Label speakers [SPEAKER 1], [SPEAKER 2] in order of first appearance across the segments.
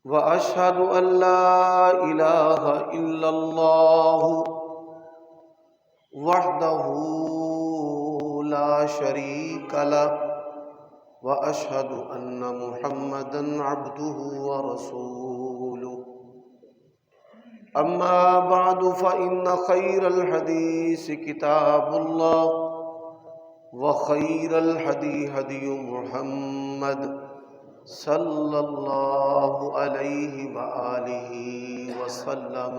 [SPEAKER 1] وأشهد أن لا إله إلا الله وحده لا شريك له وأشهد أن محمدا عبده ورسوله. أما بعد فإن خير الحديث كتاب الله وخير الهدي هدي محمد صلی اللہ علیہ وآلہ وسلم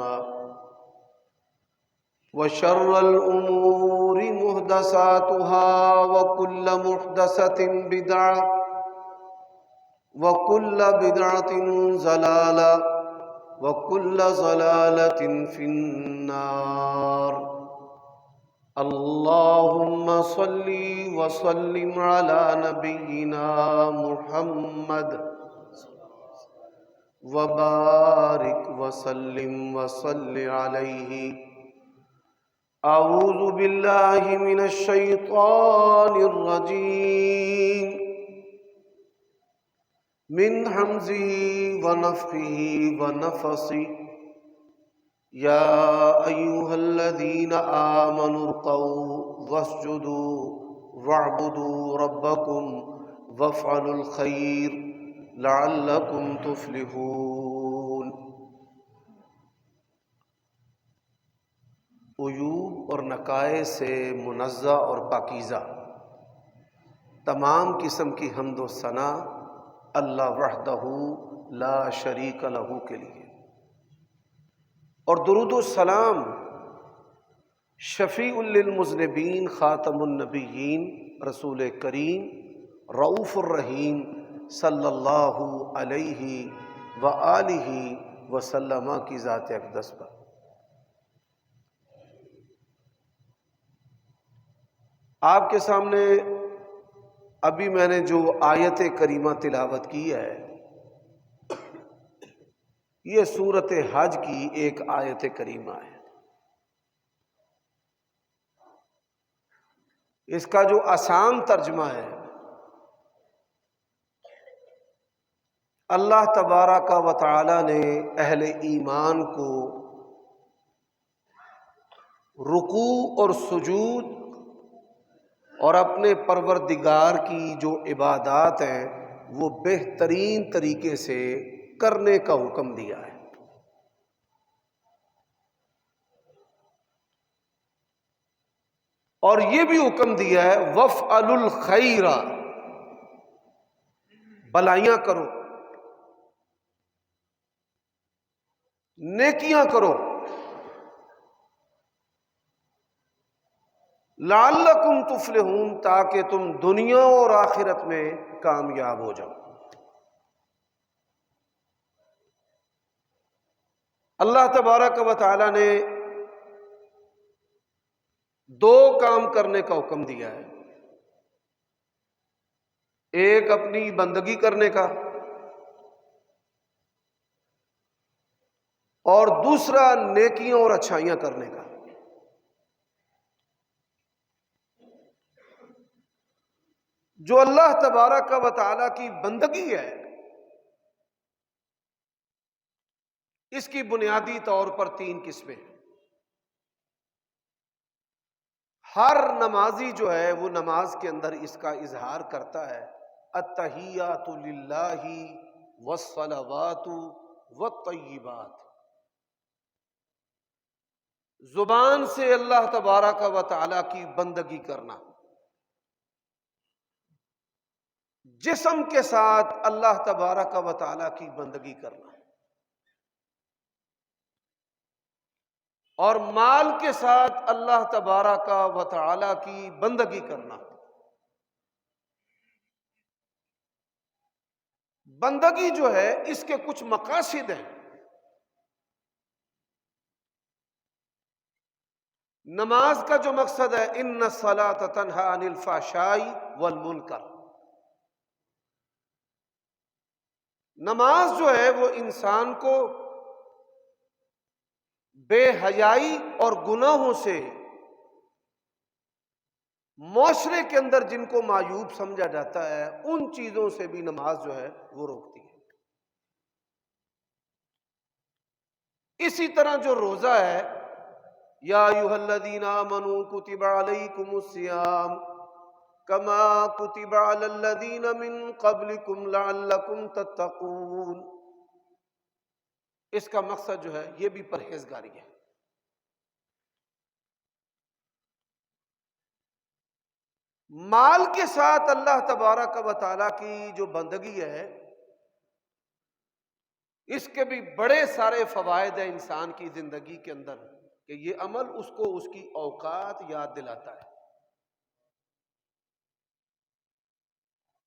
[SPEAKER 1] وشر الأمور محدثاتها وكل محدثة بدعة وكل بدعة ضلالة وكل ضلالة في النار. اللهم صل وسلم على نبينا محمد وبارك وسلم وصل عليه. أعوذ بالله من الشيطان الرجيم من همزه ونفخه ونفثه. يا أيها الذين آمنوا اركعوا واسجدوا واعبدوا ربكم وافعلوا الخير لعلكم تفلحون. عیوب اور نقائص سے منزہ اور پاکیزہ تمام قسم کی حمد و ثنا اللہ وحدہ لا شریک لہ کے لیے، اور درود و سلام شفیع للمذنبین خاتم النبیین رسول کریم رؤوف الرحیم صلی اللہ علیہ وآلہ وسلم کی ذات اقدس پر. آپ کے سامنے ابھی میں نے جو آیت کریمہ تلاوت کی ہے، یہ سورۃ حج کی ایک آیت کریمہ ہے. اس کا جو آسان ترجمہ ہے، اللہ تبارک و تعالی نے اہل ایمان کو رکوع اور سجود اور اپنے پروردگار کی جو عبادات ہیں وہ بہترین طریقے سے کرنے کا حکم دیا ہے. اور یہ بھی حکم دیا ہے وَافْعَلُوا الْخَيْرَ، بھلائیاں کرو، نیکیاں کرو، لعلکم تفلحون، تاکہ تم دنیا اور آخرت میں کامیاب ہو جاؤ. اللہ تبارک و تعالی نے دو کام کرنے کا حکم دیا ہے، ایک اپنی بندگی کرنے کا اور دوسرا نیکیاں اور اچھائیاں کرنے کا. جو اللہ تبارک و تعالی کی بندگی ہے، اس کی بنیادی طور پر تین قسمیں ہیں. ہر نمازی جو ہے وہ نماز کے اندر اس کا اظہار کرتا ہے، التحیات للہ والصلوات والطیبات. زبان سے اللہ تبارک و تعالی کی بندگی کرنا، جسم کے ساتھ اللہ تبارک و تعالی کی بندگی کرنا، اور مال کے ساتھ اللہ تبارک و تعالی کی بندگی کرنا. بندگی جو ہے اس کے کچھ مقاصد ہیں. نماز کا جو مقصد ہے ان الصلاۃ تنہی عن الفحشاء والمنکر، نماز جو ہے وہ انسان کو بے حیائی اور گناہوں سے، معاشرے کے اندر جن کو معیوب سمجھا جاتا ہے، ان چیزوں سے بھی نماز جو ہے وہ روکتی ہے. اسی طرح جو روزہ ہے، یا ایھا الذین آمنوا کتب علیکم الصیام کما کتب علی الذین من قبلکم لعلکم تتقون، اس کا مقصد جو ہے یہ بھی پرہیزگاری ہے۔ مال کے ساتھ اللہ تبارک و تعالیٰ کی جو بندگی ہے، اس کے بھی بڑے سارے فوائد ہیں انسان کی زندگی کے اندر، کہ یہ عمل اس کو اس کی اوقات یاد دلاتا ہے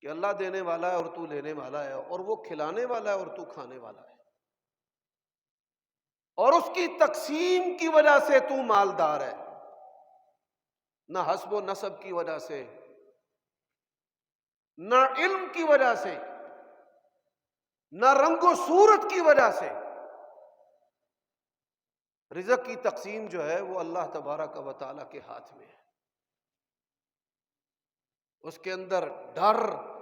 [SPEAKER 1] کہ اللہ دینے والا ہے اور تو لینے والا ہے، اور وہ کھلانے والا ہے اور تو کھانے والا ہے، اور اس کی تقسیم کی وجہ سے تو مالدار ہے، نہ حسب و نسب کی وجہ سے، نہ علم کی وجہ سے، نہ رنگ و صورت کی وجہ سے۔ رزق کی تقسیم جو ہے وہ اللہ تبارک و تعالیٰ کے ہاتھ میں ہے، اس کے اندر ڈر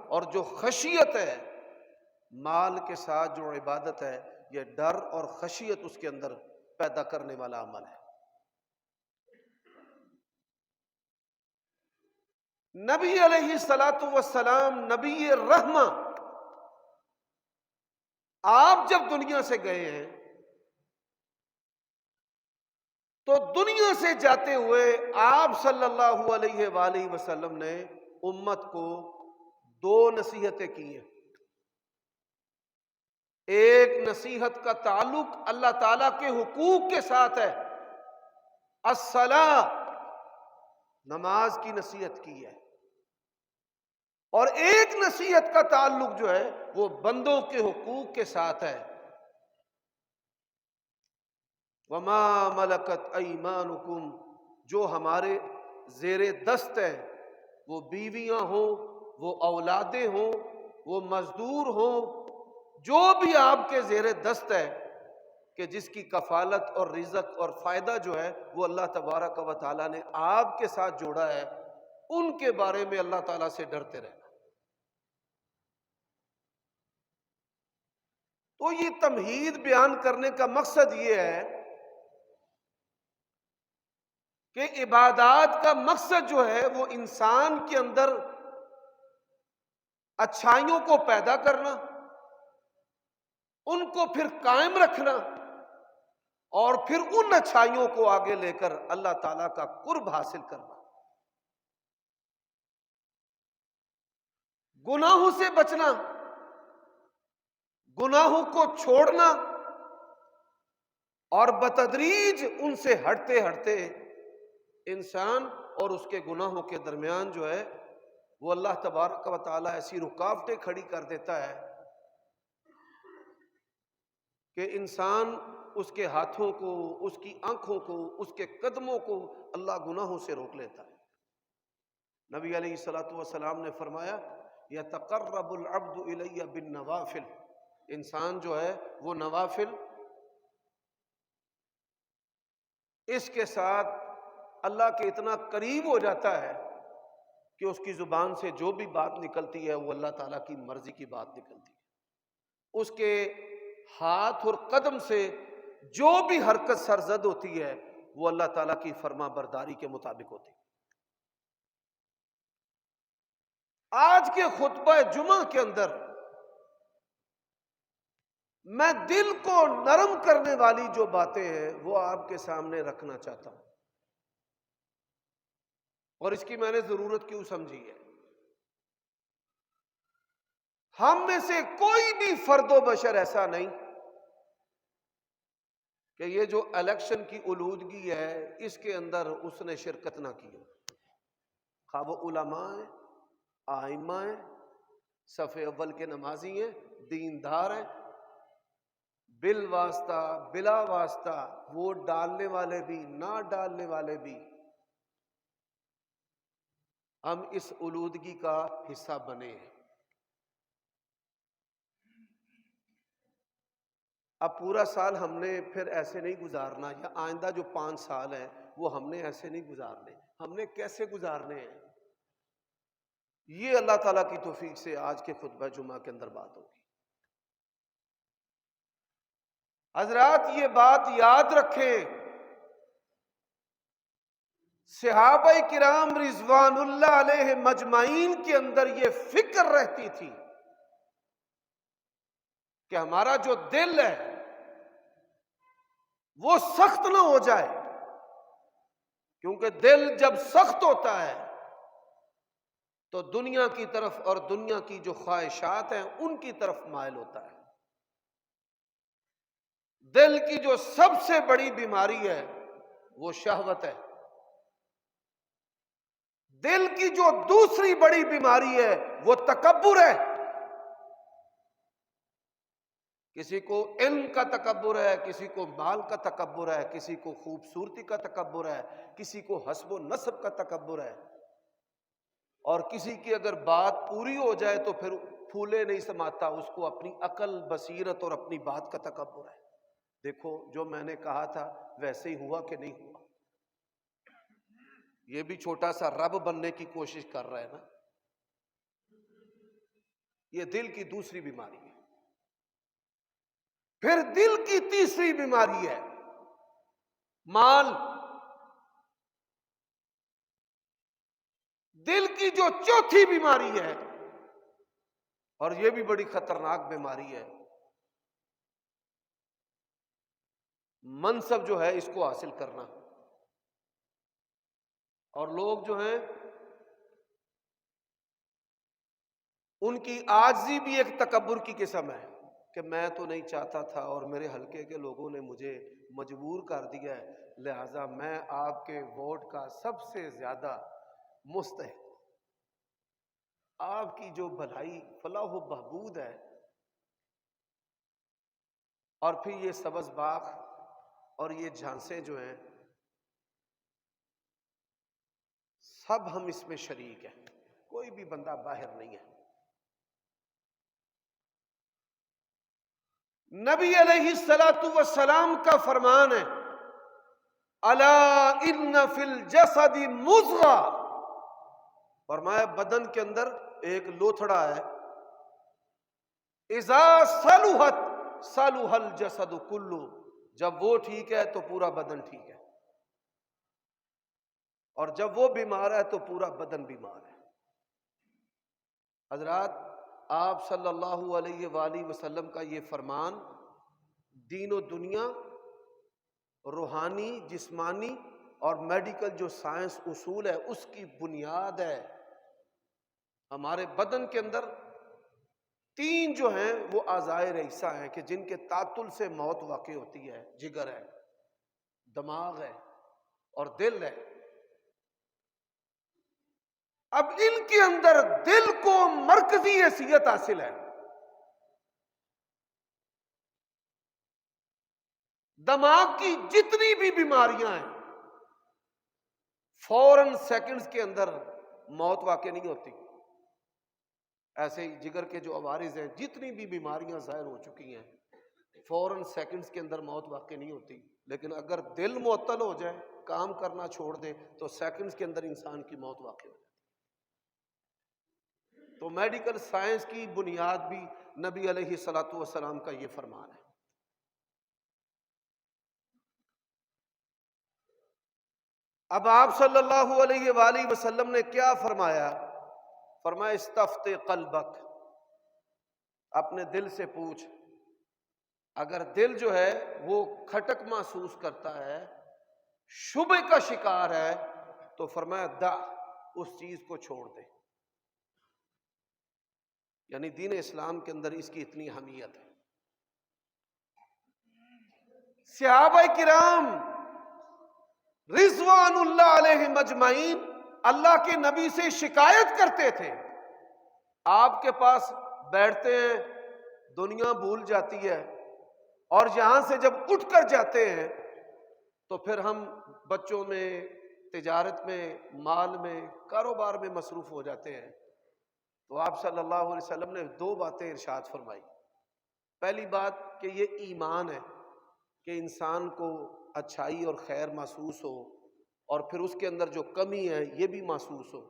[SPEAKER 1] اور جو خشیت ہے، مال کے ساتھ جو عبادت ہے، یہ ڈر اور خشیت اس کے اندر پیدا کرنے والا عمل ہے۔ نبی علیہ الصلوۃ والسلام، نبی رحمہ، آپ جب دنیا سے گئے ہیں تو دنیا سے جاتے ہوئے آپ صلی اللہ علیہ وآلہ وسلم نے امت کو دو نصیحتیں کی ہیں۔ ایک نصیحت کا تعلق اللہ تعالیٰ کے حقوق کے ساتھ ہے، الصلاۃ، نماز کی نصیحت کی ہے، اور ایک نصیحت کا تعلق جو ہے وہ بندوں کے حقوق کے ساتھ ہے، وما ملکت ایمانکم، جو ہمارے زیر دست ہے، وہ بیویاں ہوں، وہ اولادیں ہوں، وہ مزدور ہوں، جو بھی آپ کے زیر دست ہے، کہ جس کی کفالت اور رزق اور فائدہ جو ہے وہ اللہ تبارک و تعالیٰ نے آپ کے ساتھ جوڑا ہے، ان کے بارے میں اللہ تعالیٰ سے ڈرتے رہنا۔ تو یہ تمہید بیان کرنے کا مقصد یہ ہے کہ عبادات کا مقصد جو ہے وہ انسان کے اندر اچھائیوں کو پیدا کرنا، ان کو پھر قائم رکھنا، اور پھر ان اچھائیوں کو آگے لے کر اللہ تعالیٰ کا قرب حاصل کرنا، گناہوں سے بچنا، گناہوں کو چھوڑنا، اور بتدریج ان سے ہٹتے ہٹتے انسان اور اس کے گناہوں کے درمیان جو ہے وہ اللہ تبارک و تعالیٰ ایسی رکاوٹیں کھڑی کر دیتا ہے کہ انسان اس کے ہاتھوں کو، اس کی آنکھوں کو، اس کے قدموں کو اللہ گناہوں سے روک لیتا ہے۔ نبی علیہ الصلوۃ والسلام نے فرمایا، یتقرب العبد الی بالنوافل، انسان جو ہے وہ نوافل، اس کے ساتھ اللہ کے اتنا قریب ہو جاتا ہے کہ اس کی زبان سے جو بھی بات نکلتی ہے وہ اللہ تعالیٰ کی مرضی کی بات نکلتی ہے، اس کے ہاتھ اور قدم سے جو بھی حرکت سرزد ہوتی ہے وہ اللہ تعالیٰ کی فرما برداری کے مطابق ہوتی ہے۔ آج کے خطبہ جمعہ کے اندر میں دل کو نرم کرنے والی جو باتیں ہیں وہ آپ کے سامنے رکھنا چاہتا ہوں، اور اس کی میں نے ضرورت کیوں سمجھی ہے۔ ہم میں سے کوئی بھی فرد و بشر ایسا نہیں کہ یہ جو الیکشن کی آلودگی ہے اس کے اندر اس نے شرکت نہ کی ہو، خواہ وہ علماء ہیں، ائمہ ہیں، صف اول کے نمازی ہیں، دیندار ہیں، بالواسطہ بلا واسطہ، ووٹ ڈالنے والے بھی نہ ڈالنے والے بھی، ہم اس آلودگی کا حصہ بنے ہیں۔ اب پورا سال ہم نے پھر ایسے نہیں گزارنا، یا آئندہ جو 5 سال ہیں وہ ہم نے ایسے نہیں گزارنے، ہم نے کیسے گزارنے ہیں، یہ اللہ تعالیٰ کی توفیق سے آج کے خطبہ جمعہ کے اندر بات ہوگی۔ حضرات یہ بات یاد رکھیں، صحابہ کرام رضوان اللہ علیہ مجمعین کے اندر یہ فکر رہتی تھی کہ ہمارا جو دل ہے وہ سخت نہ ہو جائے، کیونکہ دل جب سخت ہوتا ہے تو دنیا کی طرف اور دنیا کی جو خواہشات ہیں ان کی طرف مائل ہوتا ہے۔ دل کی جو سب سے بڑی بیماری ہے وہ شہوت ہے۔ دل کی جو دوسری بڑی بیماری ہے وہ تکبر ہے۔ کسی کو علم کا تکبر ہے، کسی کو مال کا تکبر ہے، کسی کو خوبصورتی کا تکبر ہے، کسی کو حسب و نسب کا تکبر ہے، اور کسی کی اگر بات پوری ہو جائے تو پھر پھولے نہیں سماتا، اس کو اپنی عقل، بصیرت اور اپنی بات کا تکبر ہے۔ دیکھو جو میں نے کہا تھا ویسے ہی ہوا کہ نہیں ہوا؟ یہ بھی چھوٹا سا رب بننے کی کوشش کر رہا ہے نا۔ یہ دل کی دوسری بیماری ہے۔ پھر دل کی تیسری بیماری ہے مال۔ دل کی جو چوتھی بیماری ہے، اور یہ بھی بڑی خطرناک بیماری ہے، منصب جو ہے اس کو حاصل کرنا۔ اور لوگ جو ہیں ان کی عاجزی بھی ایک تکبر کی قسم ہے کہ میں تو نہیں چاہتا تھا اور میرے حلقے کے لوگوں نے مجھے مجبور کر دیا ہے، لہذا میں آپ کے ووٹ کا سب سے زیادہ مستحق، آپ کی جو بھلائی فلاح و بہبود ہے۔ اور پھر یہ سبز باغ اور یہ جھانسیں جو ہیں سب ہم اس میں شریک ہیں، کوئی بھی بندہ باہر نہیں ہے۔ نبی علیہ الصلوۃ والسلام کا فرمان ہے، الا ان فی الجسد مضغہ، فرمایا بدن کے اندر ایک لوتھڑا ہے، اذا صلحت صلح الجسد کلہ، جب وہ ٹھیک ہے تو پورا بدن ٹھیک ہے، اور جب وہ بیمار ہے تو پورا بدن بیمار ہے۔ حضرات آپ صلی اللہ علیہ وآلہ وسلم کا یہ فرمان دین و دنیا، روحانی، جسمانی اور میڈیکل جو سائنس اصول ہے اس کی بنیاد ہے۔ ہمارے بدن کے اندر تین جو ہیں وہ اعضائے رئیسہ ہیں کہ جن کے تعطل سے موت واقع ہوتی ہے، جگر ہے، دماغ ہے اور دل ہے۔ اب ان کے اندر دل کو مرکزی حیثیت حاصل ہے۔ دماغ کی جتنی بھی بیماریاں ہیں فوراً سیکنڈز کے اندر موت واقع نہیں ہوتی، ایسے ہی جگر کے جو عوارض ہیں، جتنی بھی بیماریاں ظاہر ہو چکی ہیں فوراً سیکنڈز کے اندر موت واقع نہیں ہوتی، لیکن اگر دل معطل ہو جائے، کام کرنا چھوڑ دے تو سیکنڈز کے اندر انسان کی موت واقع ہو جاتی۔ تو میڈیکل سائنس کی بنیاد بھی نبی علیہ الصلوۃ والسلام کا یہ فرمان ہے۔ اب آپ صلی اللہ علیہ وآلہ وسلم نے کیا فرمایا؟ فرمایا استفت قلبک، اپنے دل سے پوچھ، اگر دل جو ہے وہ کھٹک محسوس کرتا ہے، شبہ کا شکار ہے، تو فرمایا دع، اس چیز کو چھوڑ دے۔ یعنی دین اسلام کے اندر اس کی اتنی اہمیت ہے۔ صحابہ کرام رضوان اللہ علیہ مجمعین اللہ کے نبی سے شکایت کرتے تھے، آپ کے پاس بیٹھتے ہیں دنیا بھول جاتی ہے، اور یہاں سے جب اٹھ کر جاتے ہیں تو پھر ہم بچوں میں، تجارت میں، مال میں، کاروبار میں مصروف ہو جاتے ہیں۔ تو آپ صلی اللہ علیہ وسلم نے دو باتیں ارشاد فرمائی۔ پہلی بات کہ یہ ایمان ہے کہ انسان کو اچھائی اور خیر محسوس ہو، اور پھر اس کے اندر جو کمی ہے یہ بھی محسوس ہو۔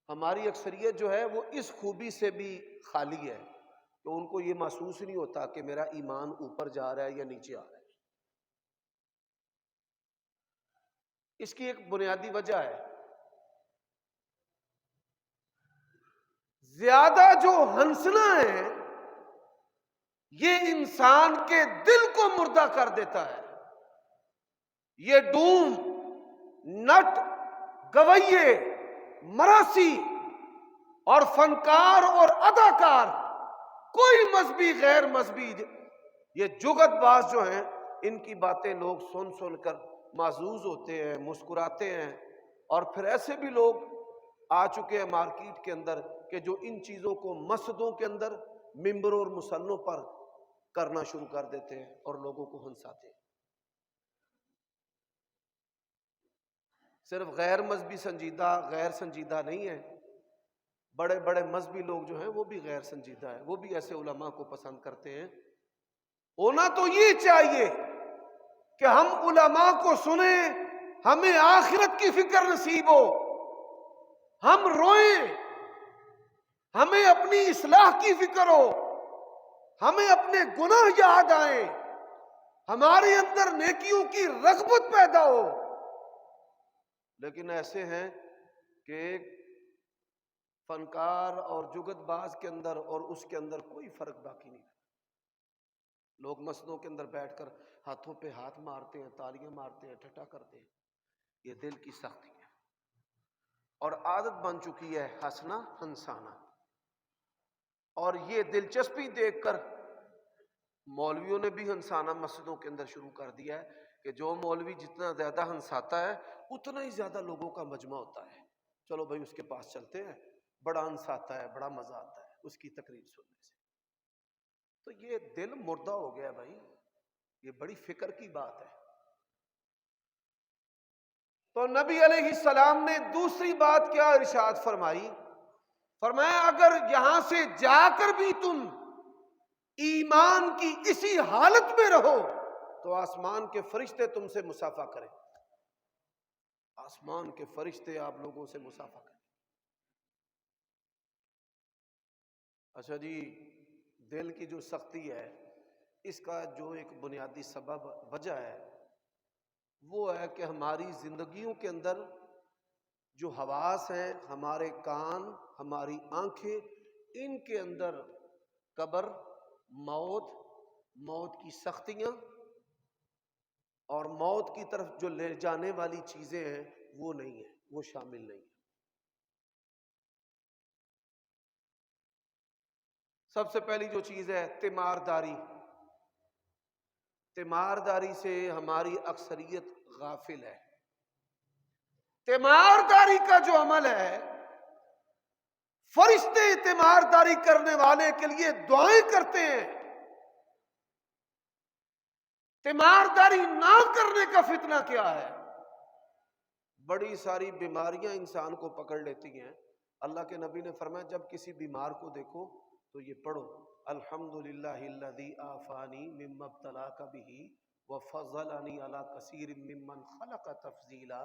[SPEAKER 1] ہماری اکثریت جو ہے وہ اس خوبی سے بھی خالی ہے کہ ان کو یہ محسوس نہیں ہوتا کہ میرا ایمان اوپر جا رہا ہے یا نیچے آ رہا ہے۔ اس کی ایک بنیادی وجہ ہے، زیادہ جو ہنسنا ہے یہ انسان کے دل کو مردہ کر دیتا ہے۔ یہ ڈوم، نٹ، گویے، مراسی اور فنکار اور اداکار، کوئی مذہبی غیر مذہبی، یہ جگت باز جو ہیں، ان کی باتیں لوگ سن سن کر معزوز ہوتے ہیں، مسکراتے ہیں۔ اور پھر ایسے بھی لوگ آ چکے ہیں مارکیٹ کے اندر کہ جو ان چیزوں کو مسجدوں کے اندر ممبروں اور مصلوں پر کرنا شروع کر دیتے ہیں اور لوگوں کو ہنساتے ہیں۔ صرف غیر مذہبی سنجیدہ غیر سنجیدہ نہیں ہے، بڑے بڑے مذہبی لوگ جو ہیں وہ بھی غیر سنجیدہ ہیں، وہ بھی ایسے علماء کو پسند کرتے ہیں۔ ہونا تو یہ چاہیے کہ ہم علماء کو سنیں، ہمیں آخرت کی فکر نصیب ہو، ہم روئیں، ہمیں اپنی اصلاح کی فکر ہو، ہمیں اپنے گناہ یاد آئیں، ہمارے اندر نیکیوں کی رغبت پیدا ہو۔ لیکن ایسے ہیں کہ فنکار اور جگت باز کے اندر اور اس کے اندر کوئی فرق باقی نہیں۔ لوگ مسجدوں کے اندر بیٹھ کر ہاتھوں پہ ہاتھ مارتے ہیں، تالیاں مارتے ہیں، ٹھٹھا کرتے ہیں۔ یہ دل کی سختی ہے اور عادت بن چکی ہے ہنسنا ہنسانا۔ اور یہ دلچسپی دیکھ کر مولویوں نے بھی ہنسانا مسجدوں کے اندر شروع کر دیا ہے کہ جو مولوی جتنا زیادہ ہنساتا ہے اتنا ہی زیادہ لوگوں کا مجمع ہوتا ہے، چلو بھائی اس کے پاس چلتے ہیں، بڑا ہنساتا ہے، بڑا مزہ آتا ہے اس کی تقریر سننے سے۔ تو یہ دل مردہ ہو گیا بھائی، یہ بڑی فکر کی بات ہے۔ تو نبی علیہ السلام نے دوسری بات کیا ارشاد فرمائی؟ فرمایا اگر یہاں سے جا کر بھی تم ایمان کی اسی حالت میں رہو تو آسمان کے فرشتے تم سے مصافحہ کریں، آسمان کے فرشتے آپ لوگوں سے مصافحہ کریں۔ اچھا جی، دل کی جو سختی ہے اس کا جو ایک بنیادی سبب وجہ ہے وہ ہے کہ ہماری زندگیوں کے اندر جو حواس ہیں، ہمارے کان، ہماری آنکھیں، ان کے اندر قبر، موت، موت کی سختیاں اور موت کی طرف جو لے جانے والی چیزیں ہیں وہ نہیں ہیں، وہ شامل نہیں ہیں۔ سب سے پہلی جو چیز ہے تیمارداری۔ تیمارداری سے ہماری اکثریت غافل ہے۔ تیمارداری کا جو عمل ہے، فرشتے تیمارداری کرنے والے کے لیے دعائیں کرتے ہیں۔ تیمارداری نہ کرنے کا فتنہ کیا ہے؟ بڑی ساری بیماریاں انسان کو پکڑ لیتی ہیں۔ اللہ کے نبی نے فرمایا جب کسی بیمار کو دیکھو تو یہ پڑھو الحمدللہ الذی عافانی مما ابتلاک بہ وفضلنی علی کثیر ممن خلق تفضیلا۔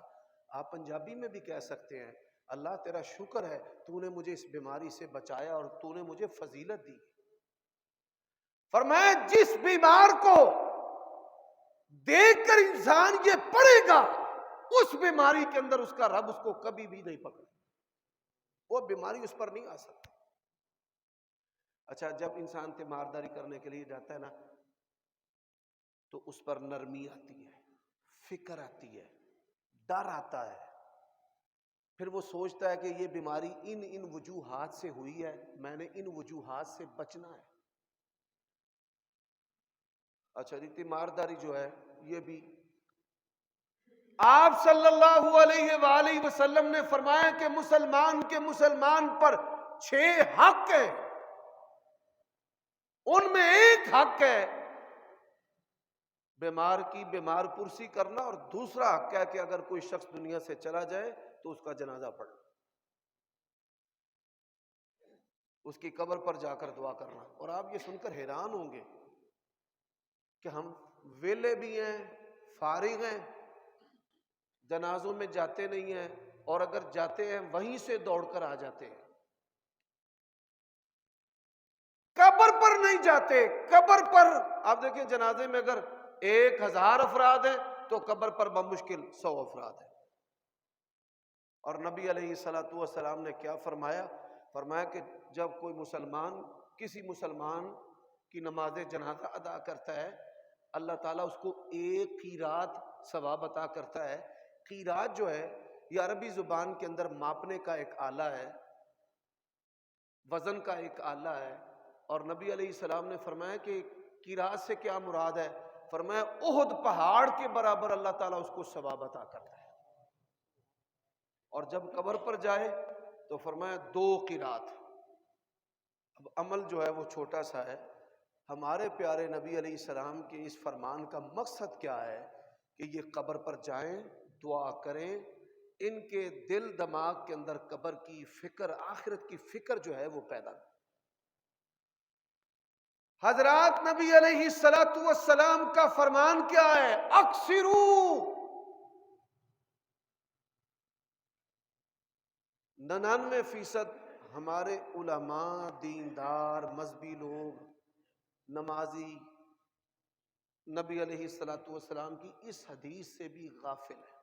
[SPEAKER 1] آپ پنجابی میں بھی کہہ سکتے ہیں اللہ تیرا شکر ہے تو نے مجھے اس بیماری سے بچایا اور تو نے مجھے فضیلت دی۔ فرمایا جس بیمار کو دیکھ کر انسان یہ پڑھے گا اس بیماری کے اندر اس کا رب اس کو کبھی بھی نہیں پکڑے، وہ بیماری اس پر نہیں آ سکتی۔ اچھا، جب انسان تیمارداری کرنے کے لیے جاتا ہے نا تو اس پر نرمی آتی ہے، فکر آتی ہے، ڈر آتا ہے، پھر وہ سوچتا ہے کہ یہ بیماری ان وجوہات سے ہوئی ہے، میں نے ان وجوہات سے بچنا ہے۔ اچھا جی، تیمارداری جو ہے یہ بھی آپ صلی اللہ علیہ وآلہ وسلم نے فرمایا کہ مسلمان کے مسلمان پر 6 حق ہیں، ان میں ایک حق ہے بیمار کی بیمار پرسی کرنا، اور دوسرا حق ہے کہ اگر کوئی شخص دنیا سے چلا جائے تو اس کا جنازہ پڑھنا، اس کی قبر پر جا کر دعا کرنا۔ اور آپ یہ سن کر حیران ہوں گے کہ ہم ویلے بھی ہیں، فارغ ہیں، جنازوں میں جاتے نہیں ہیں، اور اگر جاتے ہیں وہیں سے دوڑ کر آ جاتے ہیں۔ قبر پر نہیں جاتے، قبر پر آپ دیکھیں جنازے میں اگر 1000 افراد ہیں تو قبر پر بمشکل 100 افراد ہیں۔ اور نبی علیہ الصلوۃ والسلام نے کیا فرمایا؟ فرمایا کہ جب کوئی مسلمان کسی مسلمان کی نماز جنازہ ادا کرتا ہے، اللہ تعالیٰ اس کو 1 قیرات ثواب عطا کرتا ہے۔ قیرات جو ہے یہ عربی زبان کے اندر ماپنے کا ایک آلہ ہے، وزن کا ایک آلہ ہے۔ اور نبی علیہ السلام نے فرمایا کہ قیرات سے کیا مراد ہے؟ فرمایا احد پہاڑ کے برابر اللہ تعالیٰ اس کو ثواب عطا کرتا ہے۔ اور جب قبر پر جائے تو فرمایا 2 قیرات۔ اب عمل جو ہے وہ چھوٹا سا ہے۔ ہمارے پیارے نبی علیہ السلام کے اس فرمان کا مقصد کیا ہے کہ یہ قبر پر جائیں، دعا کریں، ان کے دل دماغ کے اندر قبر کی فکر، آخرت کی فکر جو ہے وہ پیدا۔ حضرات نبی علیہ الصلوۃ والسلام کا فرمان کیا ہے؟ اکثروا، 99% ہمارے علماء، دیندار، مذہبی لوگ، نمازی نبی علیہ الصلوۃ والسلام کی اس حدیث سے بھی غافل ہے۔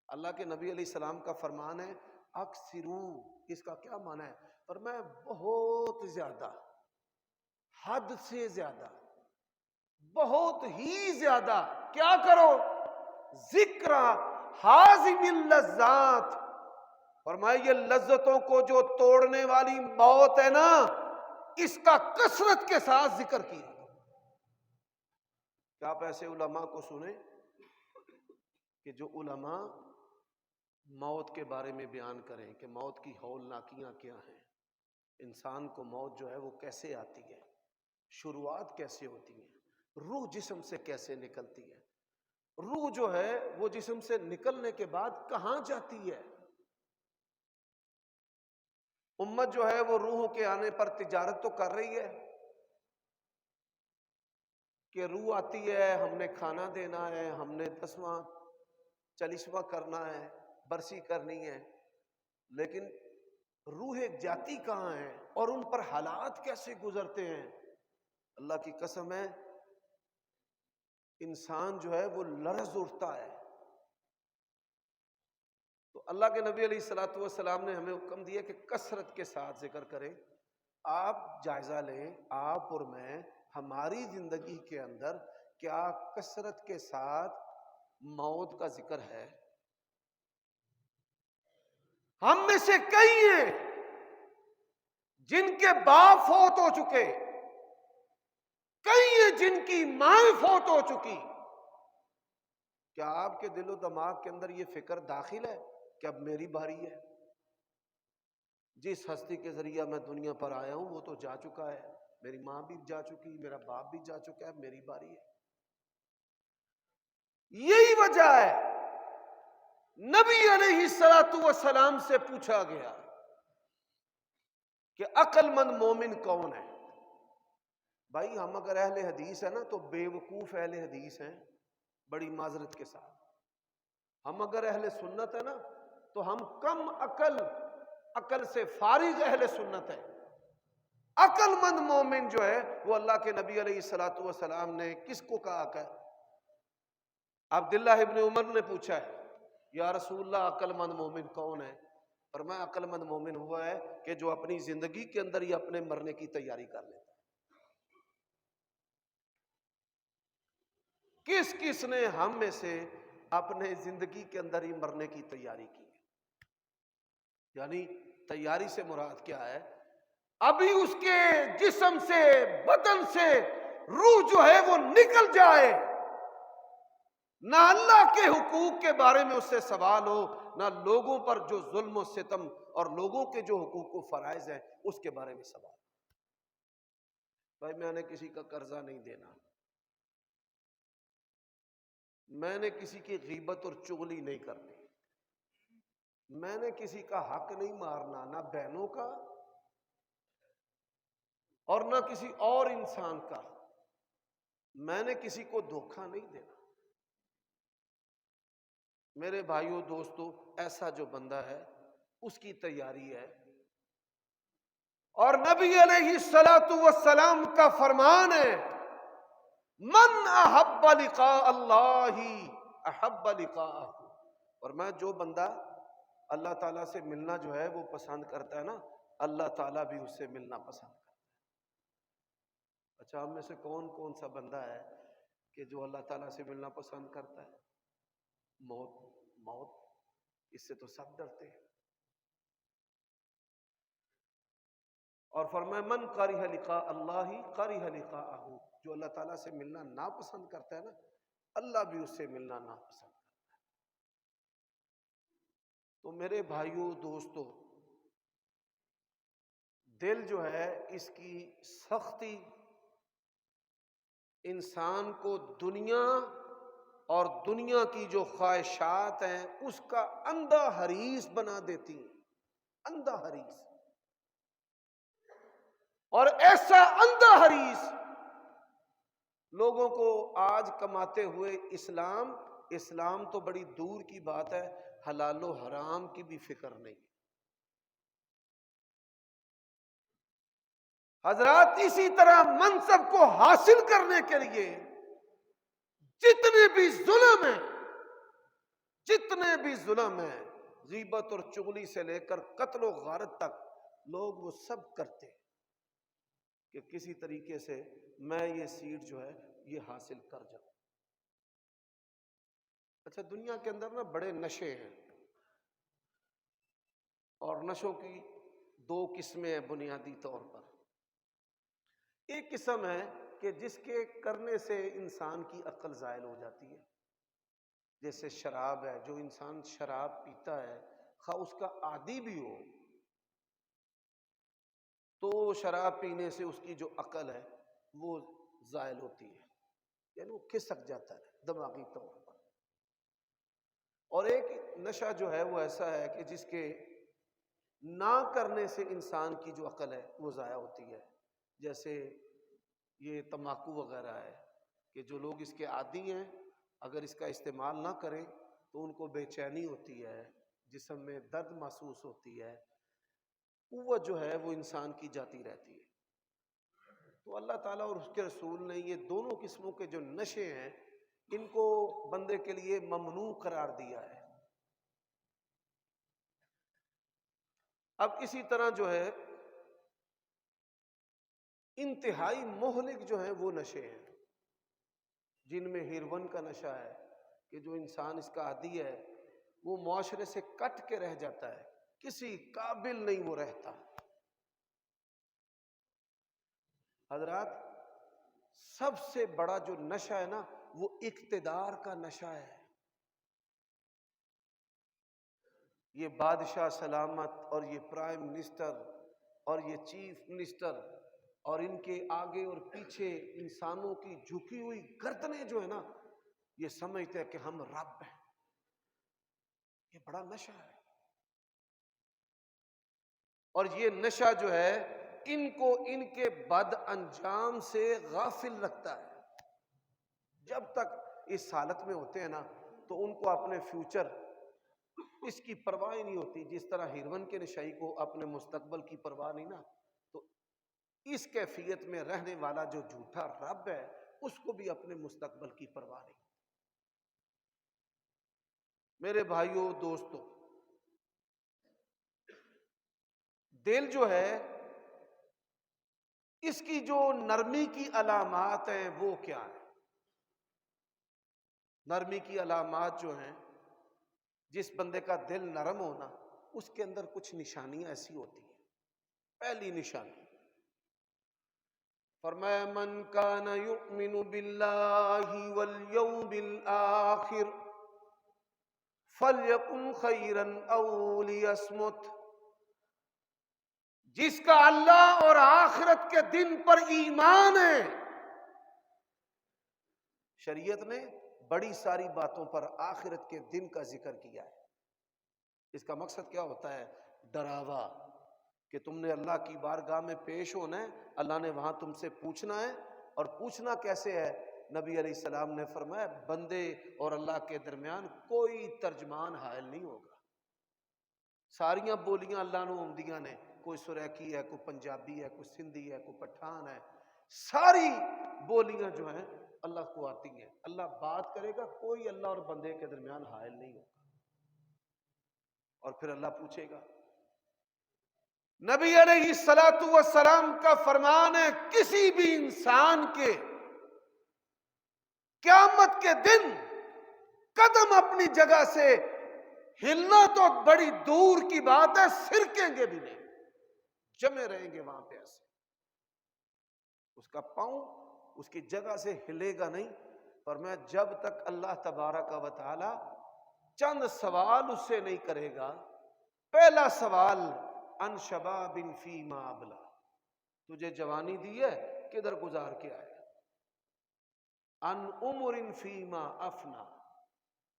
[SPEAKER 1] اللہ کے نبی علیہ السلام کا فرمان ہے اکثرو، اس کا کیا معنی ہے؟ فرمایا بہت زیادہ، حد سے زیادہ، بہت ہی زیادہ کیا کرو؟ ذکر حازم اللذات۔ فرمایا یہ لذتوں کو جو توڑنے والی موت ہے نا، اس کا کثرت کے ساتھ ذکر کیا۔ کیا آپ ایسے علماء کو سنیں کہ جو علماء موت کے بارے میں بیان کریں کہ موت کی ہولناکیاں کیا ہیں، انسان کو موت جو ہے وہ کیسے آتی ہے، شروعات کیسے ہوتی ہیں، روح جسم سے کیسے نکلتی ہے، روح جو ہے وہ جسم سے نکلنے کے بعد کہاں جاتی ہے۔ امت جو ہے وہ روحوں کے آنے پر تجارت تو کر رہی ہے کہ روح آتی ہے، ہم نے کھانا دینا ہے، ہم نے 10واں 40واں کرنا ہے، برسی کرنی ہے، لیکن روح جاتی کہاں ہے اور ان پر حالات کیسے گزرتے ہیں؟ اللہ کی قسم ہے انسان جو ہے وہ لرز اٹھتا ہے۔ تو اللہ کے نبی علیہ الصلوۃ والسلام نے ہمیں حکم دیا کہ کثرت کے ساتھ ذکر کریں۔ آپ جائزہ لیں، آپ اور میں، ہماری زندگی کے اندر کیا کثرت کے ساتھ موت کا ذکر ہے؟ ہم میں سے کئی ہیں جن کے باپ فوت ہو چکے، کئی ہیں جن کی ماں فوت ہو چکی۔ کیا آپ کے دل و دماغ کے اندر یہ فکر داخل ہے کہ اب میری باری ہے؟ جس ہستی کے ذریعہ میں دنیا پر آیا ہوں وہ تو جا چکا ہے، میری ماں بھی جا چکی، میرا باپ بھی جا چکا ہے، میری باری ہے۔ یہی وجہ ہے نبی علیہ الصلوۃ والسلام سے پوچھا گیا کہ عقل مند مومن کون ہے؟ بھائی ہم اگر اہل حدیث ہیں نا تو بے وقوف اہل حدیث ہیں، بڑی معذرت کے ساتھ۔ ہم اگر اہل سنت ہے نا تو ہم کم عقل سے فارغ اہل سنت ہے۔ عقل مند مومن جو ہے وہ اللہ کے نبی علیہ الصلوۃ والسلام نے کس کو کہا کہ عبداللہ ابن عمر نے پوچھا ہے یا رسول اللہ عقل مند مومن کون ہے؟ فرمایا عقل مند مومن ہوا ہے کہ جو اپنی زندگی کے اندر ہی اپنے مرنے کی تیاری کر لیتا ہے۔ کس کس نے ہم میں سے اپنے زندگی کے اندر ہی مرنے کی تیاری کی؟ یعنی تیاری سے مراد کیا ہے؟ ابھی اس کے جسم سے، بدن سے روح جو ہے وہ نکل جائے، نہ اللہ کے حقوق کے بارے میں اس سے سوال ہو، نہ لوگوں پر جو ظلم و ستم اور لوگوں کے جو حقوق و فرائض ہیں اس کے بارے میں سوال۔ بھائی میں نے کسی کا قرضہ نہیں دینا، میں نے کسی کی غیبت اور چغلی نہیں کرنی، میں نے کسی کا حق نہیں مارنا، نہ بہنوں کا اور نہ کسی اور انسان کا، میں نے کسی کو دھوکہ نہیں دینا۔ میرے بھائیوں دوستو، ایسا جو بندہ ہے اس کی تیاری ہے اور نبی علیہ الصلوۃ والسلام کا فرمان ہے، من احب لقاء اللہ احب لقاءہ، اور میں جو بندہ اللہ تعالیٰ سے ملنا جو ہے وہ پسند کرتا ہے نا، اللہ تعالیٰ بھی اس سے ملنا پسند کرتا ہے۔ اچھا، ہم میں سے کون کون سا بندہ ہے کہ جو اللہ تعالیٰ سے ملنا پسند کرتا ہے؟ موت، اس سے تو سب ڈرتے ہیں۔ اور فرمایا من کرہ لقاء اللہ کرہ لقاءہ، جو اللہ تعالیٰ سے ملنا ناپسند کرتا ہے نا، اللہ بھی اس سے ملنا ناپسند کرتا ہے۔ تو میرے بھائیوں دوستو، دل جو ہے اس کی سختی انسان کو دنیا اور دنیا کی جو خواہشات ہیں اس کا اندھا حریص بنا دیتی ہیں، اندھا حریص، اور ایسا اندھا حریص لوگوں کو آج کماتے ہوئے اسلام تو بڑی دور کی بات ہے، حلال و حرام کی بھی فکر نہیں۔ حضرات، اسی طرح منصب کو حاصل کرنے کے لیے جتنے بھی ظلم ہیں، غیبت اور چغلی سے لے کر قتل و غارت تک، لوگ وہ سب کرتے ہیں کہ کسی طریقے سے میں یہ سیٹ جو ہے یہ حاصل کر جاؤں۔ اچھا، دنیا کے اندر نا بڑے نشے ہیں، اور نشوں کی دو قسمیں ہیں بنیادی طور پر۔ ایک قسم ہے کہ جس کے کرنے سے انسان کی عقل زائل ہو جاتی ہے، جیسے شراب ہے، جو انسان شراب پیتا ہے خواہ اس کا عادی بھی ہو، تو شراب پینے سے اس کی جو عقل ہے وہ زائل ہوتی ہے، یعنی وہ کھسک جاتا ہے دماغی طور پر۔ اور ایک نشہ جو ہے وہ ایسا ہے کہ جس کے نہ کرنے سے انسان کی جو عقل ہے وہ ضائع ہوتی ہے، جیسے یہ تمباکو وغیرہ ہے کہ جو لوگ اس کے عادی ہیں اگر اس کا استعمال نہ کریں تو ان کو بے چینی ہوتی ہے، جسم میں درد محسوس ہوتی ہے، قوت جو ہے وہ انسان کی جاتی رہتی ہے۔ تو اللہ تعالیٰ اور اس کے رسول نے یہ دونوں قسموں کے جو نشے ہیں ان کو بندے کے لیے ممنوع قرار دیا ہے۔ اب اسی طرح جو ہے انتہائی مہلک جو ہیں وہ نشے ہیں، جن میں ہیروین کا نشہ ہے کہ جو انسان اس کا عادی ہے وہ معاشرے سے کٹ کے رہ جاتا ہے، کسی قابل نہیں وہ رہتا۔ حضرات، سب سے بڑا جو نشہ ہے نا وہ اقتدار کا نشہ ہے۔ یہ بادشاہ سلامت اور یہ پرائم منسٹر اور یہ چیف منسٹر اور ان کے آگے اور پیچھے انسانوں کی جھکی ہوئی گردنیں جو ہے نا، یہ سمجھتے ہیں کہ ہم رب ہیں۔ یہ بڑا نشہ ہے، اور یہ نشہ جو ہے ان کو ان کے بد انجام سے غافل رکھتا ہے۔ جب تک اس حالت میں ہوتے ہیں نا تو ان کو اپنے فیوچر اس کی پرواہ نہیں ہوتی، جس طرح ہیروین کے نشئی کو اپنے مستقبل کی پرواہ نہیں نا، تو اس کیفیت میں رہنے والا جو جھوٹا رب ہے اس کو بھی اپنے مستقبل کی پرواہ نہیں۔ میرے بھائیوں دوستو، دل جو ہے اس کی جو نرمی کی علامات ہیں وہ کیا ہیں؟ نرمی کی علامات جو ہیں، جس بندے کا دل نرم ہونا اس کے اندر کچھ نشانیاں ایسی ہوتی ہیں۔ پہلی نشانی فرمایا من کان یؤمن باللہ والیوم الآخر فلیکن خیرا او لیصمت، جس کا اللہ اور آخرت کے دن پر ایمان ہے۔ شریعت نے بڑی ساری باتوں پر آخرت کے دن کا ذکر کیا ہے۔ اس کا مقصد کیا ہوتا ہے؟ ڈراوا، کہ تم نے اللہ کی بارگاہ میں پیش ہونا ہے، اللہ نے وہاں تم سے پوچھنا ہے، اور پوچھنا کیسے ہے؟ نبی علیہ السلام نے فرمایا بندے اور اللہ کے درمیان کوئی ترجمان حائل نہیں ہوگا، ساریاں بولیاں اللہ نو آمدیاں نے، کوئی سریکی ہے، کوئی پنجابی ہے، کوئی سندھی ہے، کوئی پٹھان ہے، ساری بولیاں جو ہیں اللہ کو آتی ہیں. اللہ بات کرے گا، کوئی اللہ اور بندے کے درمیان حائل نہیں ہوگا. اور پھر اللہ پوچھے گا. نبی علیہ الصلوۃ والسلام کا فرمان ہے کسی بھی انسان کے قیامت کے دن قدم اپنی جگہ سے ہلنا تو بڑی دور کی بات ہے، سرکیں گے بھی نہیں، جمے رہیں گے وہاں پہ ایسے. اس کا پاؤں اس کی جگہ سے ہلے گا نہیں. اور میں جب تک اللہ تبارک و تعالی چند سوال اس سے نہیں کرے گا. پہلا سوال ان شباب فیما ابلا، تجھے جوانی دی ہے کدھر گزار کے آیا. ان عمر فیما افنا،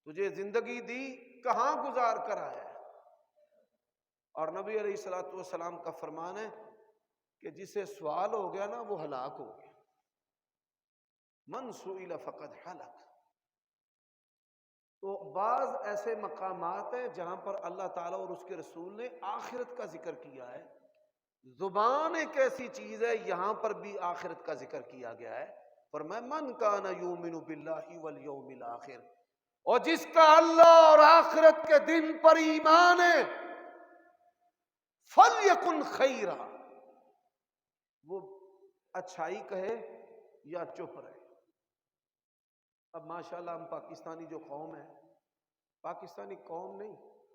[SPEAKER 1] تجھے زندگی دی کہاں گزار کر آیا. اور نبی علیہ الصلوۃ والسلام کا فرمان ہے کہ جسے سوال ہو گیا نا وہ ہلاک ہو گیا. من سئل فقد ہلک. تو بعض ایسے مقامات ہیں جہاں پر اللہ تعالیٰ اور اس کے رسول نے آخرت کا ذکر کیا ہے. زبان ایک ایسی چیز ہے، یہاں پر بھی آخرت کا ذکر کیا گیا ہے. فرمایا من کان یؤمن باللہ والیوم الآخر، اور جس کا اللہ اور آخرت کے دن پر ایمان ہے، فلیکن خیرا، وہ اچھائی کہے یا چپ رہے. اب ماشاءاللہ ہم پاکستانی جو قوم ہے، پاکستانی قوم نہیں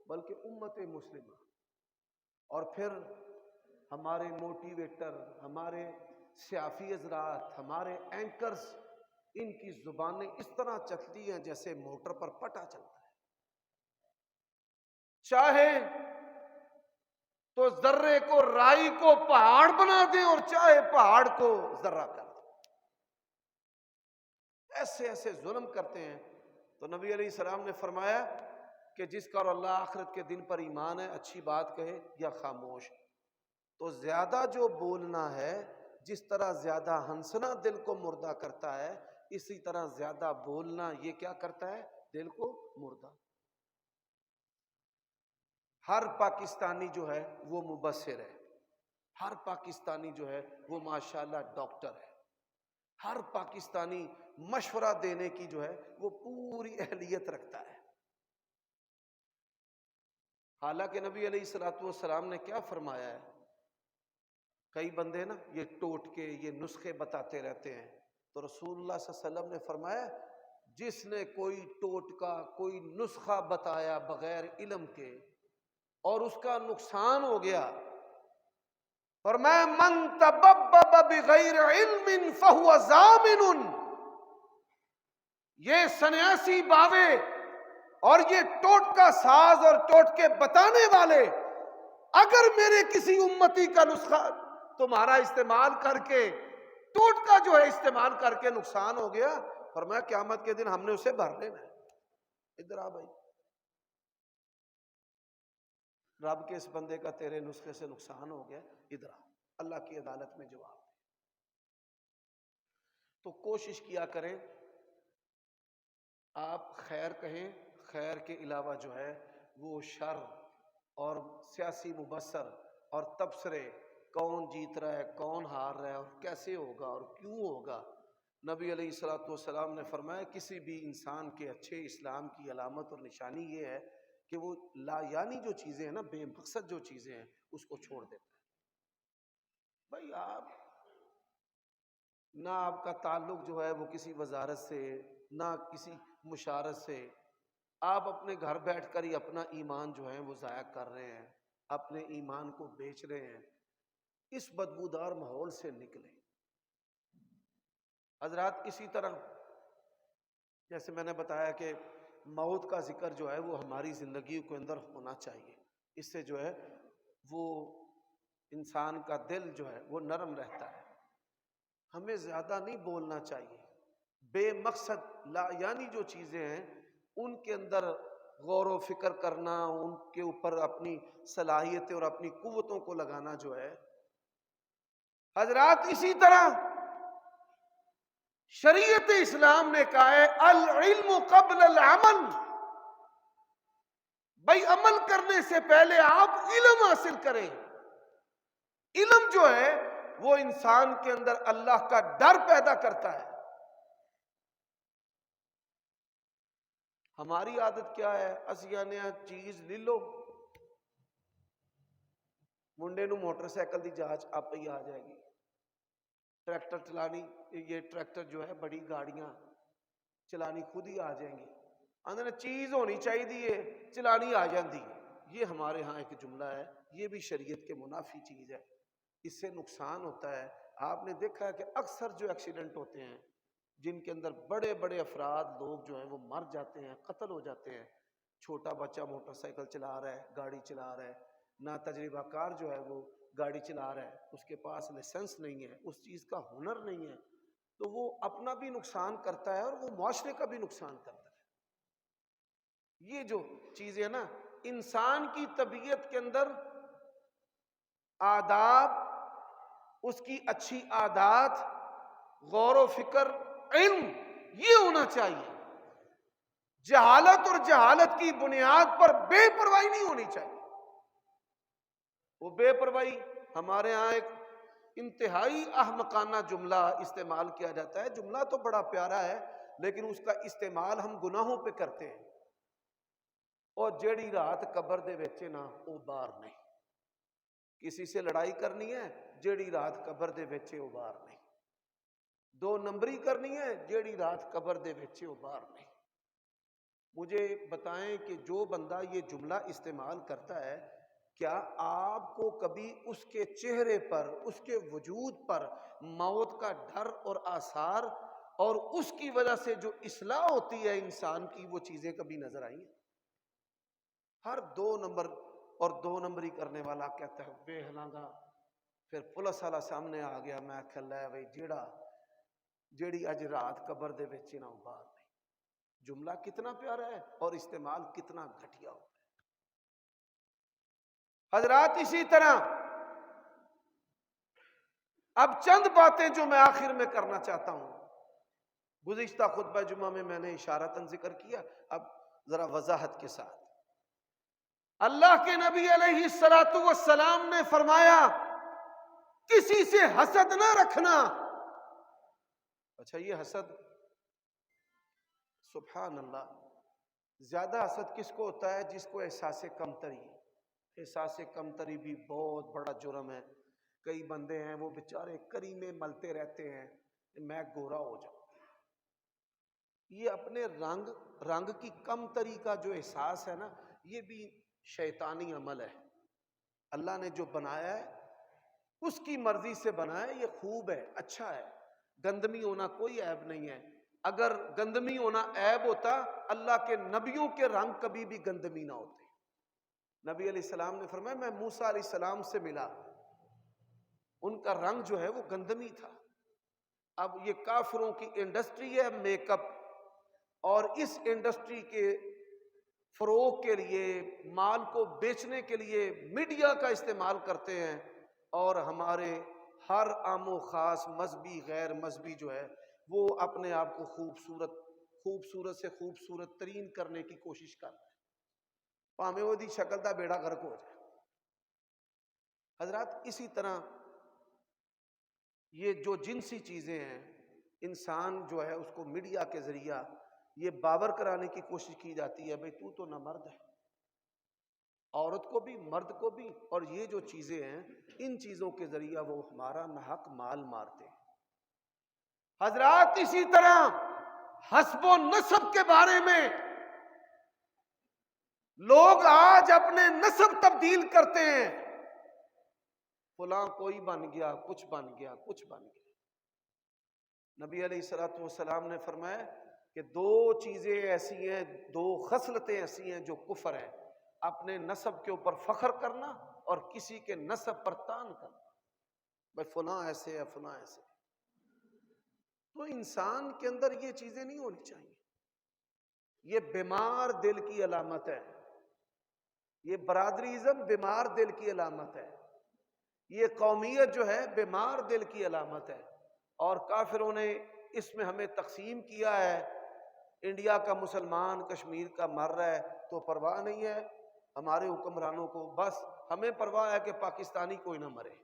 [SPEAKER 1] بلکہ امت مسلمہ، اور پھر ہمارے موٹیویٹر، ہمارے سیافی حضرات، ہمارے اینکرز، ان کی زبانیں اس طرح چلتی ہیں جیسے موٹر پر پٹا چلتا ہے. چاہے تو ذرے کو، رائی کو پہاڑ بنا دیں، اور چاہے پہاڑ کو ذرہ کر دیں. ایسے ایسے ظلم کرتے ہیں. تو نبی علیہ السلام نے فرمایا کہ جس کا اور اللہ آخرت کے دن پر ایمان ہے، اچھی بات کہے یا خاموش. تو زیادہ جو بولنا ہے، جس طرح زیادہ ہنسنا دل کو مردہ کرتا ہے، اسی طرح زیادہ بولنا یہ کیا کرتا ہے؟ دل کو مردہ. ہر پاکستانی جو ہے وہ مبصر ہے، ہر پاکستانی جو ہے وہ ماشاءاللہ ڈاکٹر ہے، ہر پاکستانی مشورہ دینے کی جو ہے وہ پوری اہلیت رکھتا ہے. حالانکہ نبی علیہ الصلوۃ والسلام نے کیا فرمایا ہے؟ کئی بندے نا یہ ٹوٹکے، یہ نسخے بتاتے رہتے ہیں. تو رسول اللہ صلی اللہ علیہ وسلم نے فرمایا جس نے کوئی ٹوٹکا، کوئی نسخہ بتایا بغیر علم کے اور اس کا نقصان ہو گیا، فرمایا من تببب بغیر علم فہو ضامن. یہ سنیاسی باوے اور یہ ٹوٹکا ساز اور ٹوٹکے بتانے والے اگر میرے کسی امتی کا نسخہ تمہارا استعمال کر کے، ٹوٹکا جو ہے استعمال کر کے نقصان ہو گیا، فرمایا قیامت کے دن ہم نے اسے بھر لینا ہے. ادھر آ بھائی، رب کے اس بندے کا تیرے نسخے سے نقصان ہو گیا، ادھر آ، اللہ کی عدالت میں جواب دے. تو کوشش کیا کریں آپ خیر کہیں، خیر کے علاوہ جو ہے وہ شر اور سیاسی مبصر اور تبصرے، کون جیت رہا ہے، کون ہار رہا ہے، اور کیسے ہوگا اور کیوں ہوگا. نبی علیہ الصلوۃ والسلام نے فرمایا کسی بھی انسان کے اچھے اسلام کی علامت اور نشانی یہ ہے کہ وہ لا یعنی جو چیزیں ہیں نا، بے مقصد جو چیزیں ہیں، اس کو چھوڑ دیتا ہے. بھائی آپ نہ آپ کا تعلق جو ہے وہ کسی وزارت سے، نہ کسی مشارت سے، آپ اپنے گھر بیٹھ کر ہی اپنا ایمان جو ہے وہ ضائع کر رہے ہیں، اپنے ایمان کو بیچ رہے ہیں. اس بدبودار ماحول سے نکلیں. حضرات اسی طرح جیسے میں نے بتایا کہ موت کا ذکر جو ہے وہ ہماری زندگی کے اندر ہونا چاہیے. اس سے جو ہے وہ انسان کا دل جو ہے وہ نرم رہتا ہے. ہمیں زیادہ نہیں بولنا چاہیے. بے مقصد لا یعنی جو چیزیں ہیں ان کے اندر غور و فکر کرنا، ان کے اوپر اپنی صلاحیتیں اور اپنی قوتوں کو لگانا جو ہے. حضرات اسی طرح شریعت اسلام نے کہا ہے العلم قبل العمل. بھائی عمل کرنے سے پہلے آپ علم حاصل کریں. علم جو ہے وہ انسان کے اندر اللہ کا ڈر پیدا کرتا ہے۔ ہماری عادت کیا ہے؟ اسی آنے چیز لے لو، منڈے نو موٹر سائیکل دی جانچ آپ ہی آ جائے گی، ٹریکٹر چلانی، یہ ٹریکٹر جو ہے بڑی گاڑیاں چلانی خود ہی آ جائیں گی، اندر چیز ہونی چاہیے چلانی آ جاندی۔ یہ ہمارے ہاں ایک جملہ ہے، یہ بھی شریعت کے منافی چیز ہے، اس سے نقصان ہوتا ہے۔ آپ نے دیکھا ہے کہ اکثر جو ایکسیڈنٹ ہوتے ہیں جن کے اندر بڑے بڑے افراد لوگ جو ہیں وہ مر جاتے ہیں، قتل ہو جاتے ہیں، چھوٹا بچہ موٹر سائیکل چلا رہا ہے، گاڑی چلا رہا ہے، نہ تجربہ کار جو ہے وہ گاڑی چلا رہا ہے، اس کے پاس لائسنس نہیں ہے، اس چیز کا ہنر نہیں ہے، تو وہ اپنا بھی نقصان کرتا ہے اور وہ معاشرے کا بھی نقصان کرتا ہے۔ یہ جو چیزیں نا، انسان کی طبیعت کے اندر آداب، اس کی اچھی عادات، غور و فکر، علم، یہ ہونا چاہیے۔ جہالت اور جہالت کی بنیاد پر بے پرواہی نہیں ہونی چاہیے۔ وہ بے پرواہی ہمارے ہاں ایک انتہائی احمقانہ جملہ استعمال کیا جاتا ہے، جملہ تو بڑا پیارا ہے لیکن اس کا استعمال ہم گناہوں پہ کرتے ہیں۔ اور جیڑی رات قبر دے وچ نا او باہر نہیں، کسی سے لڑائی کرنی ہے جیڑی رات قبر دے وچ او باہر نہیں، دو نمبری کرنی ہے جیڑی رات قبر دے وچ او باہر نہیں۔ مجھے بتائیں کہ جو بندہ یہ جملہ استعمال کرتا ہے، کیا آپ کو کبھی اس کے چہرے پر، اس کے وجود پر موت کا ڈر اور آثار اور اس کی وجہ سے جو اصلاح ہوتی ہے انسان کی، وہ چیزیں کبھی نظر آئیں؟ ہر دو نمبر اور دو نمبری کرنے والا کہتا ہے بے ہلاں، پھر پولیس والا سامنے آ گیا، میں کہ لے بھائی جیڑی اج رات قبر دے وچ نہ باہر نہیں۔ جملہ کتنا پیارا ہے اور استعمال کتنا گھٹیا ہوتا ہے۔ حضرات اسی طرح اب چند باتیں جو میں آخر میں کرنا چاہتا ہوں، گزشتہ خطبہ جمعہ میں نے اشارتاً ذکر کیا، اب ذرا وضاحت کے ساتھ۔ اللہ کے نبی علیہ الصلوۃ والسلام نے فرمایا کسی سے حسد نہ رکھنا۔ اچھا یہ حسد، سبحان اللہ، زیادہ حسد کس کو ہوتا ہے؟ جس کو احساس کمتری۔ احساس کمتری بھی بہت بڑا جرم ہے۔ کئی بندے ہیں وہ بیچارے کریمے ملتے رہتے ہیں میں گورا ہو جاؤں۔ یہ اپنے رنگ کی کمتری کا جو احساس ہے نا، یہ بھی شیطانی عمل ہے۔ اللہ نے جو بنایا ہے اس کی مرضی سے بنایا ہے، یہ خوب ہے، اچھا ہے، گندمی ہونا کوئی عیب نہیں ہے۔ اگر گندمی ہونا عیب ہوتا، اللہ کے نبیوں کے رنگ کبھی بھی گندمی نہ ہوتے۔ نبی علیہ السلام نے فرمایا میں موسیٰ علیہ السلام سے ملا، ان کا رنگ جو ہے وہ گندمی تھا۔ اب یہ کافروں کی انڈسٹری ہے میک اپ، اور اس انڈسٹری کے فروغ کے لیے، مال کو بیچنے کے لیے میڈیا کا استعمال کرتے ہیں، اور ہمارے ہر عام و خاص مذہبی غیر مذہبی جو ہے وہ اپنے آپ کو خوبصورت سے خوبصورت ترین کرنے کی کوشش کرتا ہے، پاویں وہ دی شکل دا بیڑا غرق ہو جائے۔ حضرات اسی طرح یہ جو جنسی چیزیں ہیں، انسان جو ہے اس کو میڈیا کے ذریعہ یہ باور کرانے کی کوشش کی جاتی ہے بھئی تو نہ مرد ہے، عورت کو بھی مرد کو بھی، اور یہ جو چیزیں ہیں ان چیزوں کے ذریعہ وہ ہمارا ناحق مال مارتے ہیں۔ حضرات اسی طرح حسب و نسب کے بارے میں لوگ آج اپنے نسب تبدیل کرتے ہیں، فلاں کوئی بن گیا، کچھ بن گیا، کچھ بن گیا۔ نبی علیہ الصلوۃ والسلام نے فرمایا کہ دو چیزیں ایسی ہیں، دو خصلتیں ایسی ہیں جو کفر ہیں، اپنے نسب کے اوپر فخر کرنا اور کسی کے نسب پر تان کرنا، بھائی فلاں ایسے ہے، فلاں ایسے ہے۔ تو انسان کے اندر یہ چیزیں نہیں ہونی چاہیے، یہ بیمار دل کی علامت ہے، یہ برادریزم بیمار دل کی علامت ہے، یہ قومیت جو ہے بیمار دل کی علامت ہے۔ اور کافروں نے اس میں ہمیں تقسیم کیا ہے، انڈیا کا مسلمان کشمیر کا مر رہا ہے تو پرواہ نہیں ہے ہمارے حکمرانوں کو، بس ہمیں پرواہ ہے کہ پاکستانی کوئی نہ مرے۔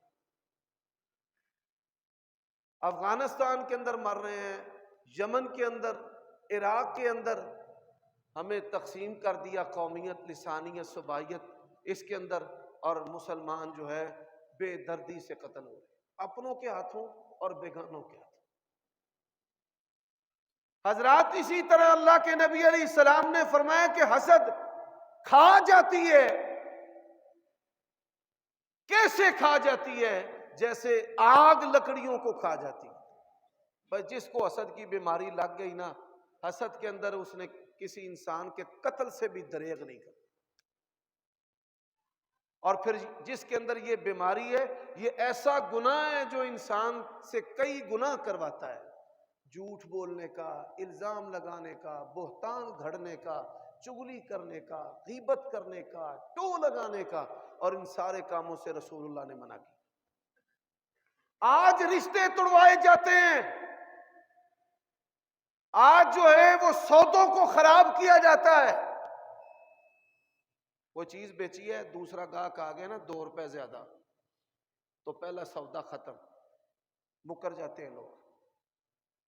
[SPEAKER 1] افغانستان کے اندر مر رہے ہیں، یمن کے اندر، عراق کے اندر، ہمیں تقسیم کر دیا قومیت، لسانیت، صوبائیت اس کے اندر، اور مسلمان جو ہے بے دردی سے قتل ہو رہے ہیں، اپنوں کے ہاتھوں اور بیگانوں کے ہاتھوں۔ حضرات اسی طرح اللہ کے نبی علیہ السلام نے فرمایا کہ حسد کھا جاتی ہے، کیسے کھا جاتی ہے؟ جیسے آگ لکڑیوں کو کھا جاتی ہے۔ بس جس کو حسد کی بیماری لگ گئی نا، حسد کے اندر اس نے کسی انسان کے قتل سے بھی دریغ نہیں کر، اور پھر جس کے اندر یہ بیماری ہے، یہ ایسا گناہ ہے جو انسان سے کئی گناہ کرواتا ہے، جھوٹ بولنے کا، الزام لگانے کا، بہتان گھڑنے کا، چغلی کرنے کا، غیبت کرنے کا، ٹو لگانے کا، اور ان سارے کاموں سے رسول اللہ نے منع کی۔ آج رشتے توڑوائے جاتے ہیں، آج جو ہے وہ سودوں کو خراب کیا جاتا ہے۔ وہ چیز بیچی ہے، دوسرا گاہک آ گیا نا 2 روپے زیادہ، تو پہلا سودا ختم، مکر جاتے ہیں لوگ۔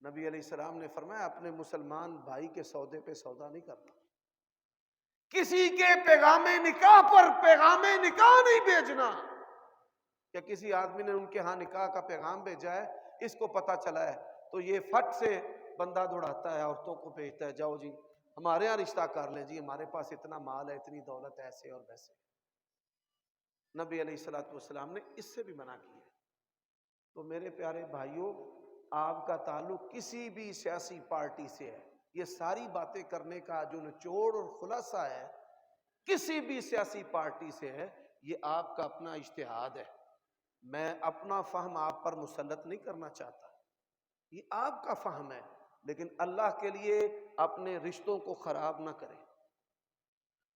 [SPEAKER 1] نبی علیہ السلام نے فرمایا اپنے مسلمان بھائی کے سودے پہ سودا نہیں کرنا، کسی کے پیغام نکاح پر پیغام نکاح نہیں بھیجنا۔ کہ کسی آدمی نے ان کے ہاں نکاح کا پیغام بھیجا ہے، اس کو پتا چلا ہے تو یہ فٹ سے بندہ دوڑاتا ہے، عورتوں کو بھیجتا ہے، جاؤ جی ہمارے یہاں رشتہ کر لیں جی، ہمارے پاس اتنا مال ہے، اتنی دولت ہے، ایسے اور ویسے۔ نبی علیہ الصلوۃ والسلام نے اس سے بھی منع کیا۔ تو میرے پیارے بھائیوں، آپ کا تعلق کسی بھی سیاسی پارٹی سے ہے، یہ ساری باتیں کرنے کا جو نچوڑ اور خلاصہ ہے، کسی بھی سیاسی پارٹی سے ہے، یہ آپ کا اپنا اجتہاد ہے۔ میں اپنا فہم آپ پر مسلط نہیں کرنا چاہتا، یہ آپ کا فہم ہے، لیکن اللہ کے لیے اپنے رشتوں کو خراب نہ کریں،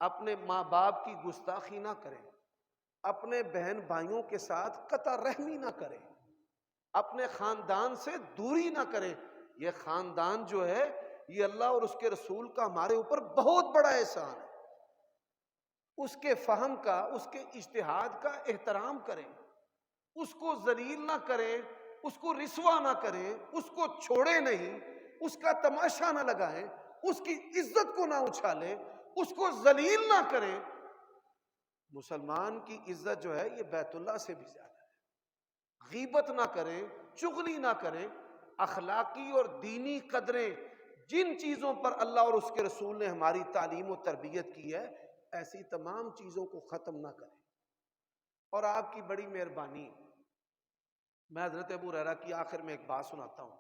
[SPEAKER 1] اپنے ماں باپ کی گستاخی نہ کریں، اپنے بہن بھائیوں کے ساتھ قطع رحمی نہ کریں، اپنے خاندان سے دوری نہ کریں۔ یہ خاندان جو ہے، یہ اللہ اور اس کے رسول کا ہمارے اوپر بہت بڑا احسان ہے، اس کے فہم کا، اس کے اجتہاد کا احترام کریں، اس کو ذلیل نہ کریں، اس کو رسوا نہ کریں، اس کو چھوڑے نہیں، اس کا تماشا نہ لگائیں، اس کی عزت کو نہ اچھالیں، اس کو ذلیل نہ کریں۔ مسلمان کی عزت جو ہے یہ بیت اللہ سے بھی زیادہ ہے۔ غیبت نہ کریں، چغلی نہ کریں، اخلاقی اور دینی قدریں جن چیزوں پر اللہ اور اس کے رسول نے ہماری تعلیم و تربیت کی ہے، ایسی تمام چیزوں کو ختم نہ کریں۔ اور آپ کی بڑی مہربانی، میں حضرت ابو ہریرہ کی آخر میں ایک بات سناتا ہوں۔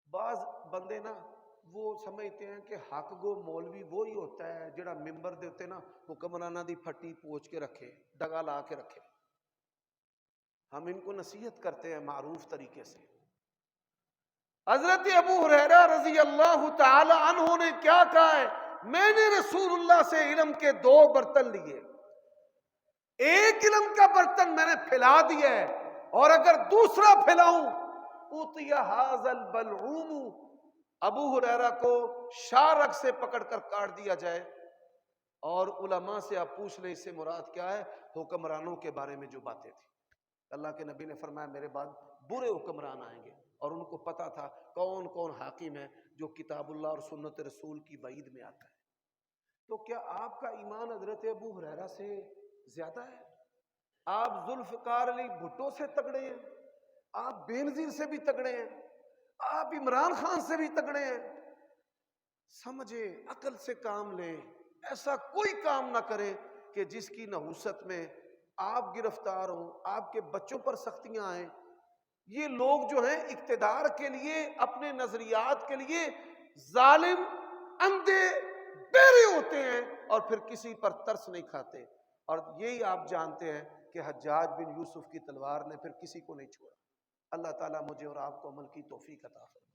[SPEAKER 1] بعض بندے نا وہ سمجھتے ہیں کہ حق گو مولوی وہی ہوتا ہے جڑا ممبر دے ہوتے نا حکمرانہ دی پھٹی پوچھ کے رکھے، ڈگا لا کے رکھے۔ ہم ان کو نصیحت کرتے ہیں معروف طریقے سے۔ حضرت ابو ہریرہ رضی اللہ تعالی عنہ نے کیا کہا ہے؟ میں نے رسول اللہ سے علم کے 2 برتن لیے، ایک علم کا برتن میں نے پھیلا دیا ہے، اور اگر دوسرا پھیلاؤں اوتی ھذا البلعوم، ابو ہریرہ کو شارک سے پکڑ کر کاٹ دیا جائے۔ اور علماء سے آپ پوچھ لیں اس سے مراد کیا ہے؟ حکمرانوں کے بارے میں جو باتیں تھیں۔ اللہ کے نبی نے فرمایا میرے بعد برے حکمران آئیں گے، اور ان کو پتا تھا کون کون حاکم ہے جو کتاب اللہ اور سنت رسول کی وعید میں آتا ہے۔ تو کیا آپ کا ایمان حضرت ابو ہریرہ سے زیادہ ہے؟ آپ ذوالفقار علی بھٹو سے تگڑے ہیں، آپ بینظیر سے بھی تگڑے ہیں، آپ عمران خان سے بھی تگڑے ہیں۔ سمجھے، عقل سے کام لیں، ایسا کوئی کام نہ کریں کہ جس کی نحوست میں آپ گرفتار ہوں، آپ کے بچوں پر سختیاں آئیں۔ یہ لوگ جو ہیں اقتدار کے لیے، اپنے نظریات کے لیے ظالم، اندھے، بہرے ہوتے ہیں، اور پھر کسی پر ترس نہیں کھاتے۔ اور یہی آپ جانتے ہیں کہ حجاج بن یوسف کی تلوار نے پھر کسی کو نہیں چھوڑا۔ اللہ تعالیٰ مجھے اور آپ کو عمل کی توفیق عطا فرمائے۔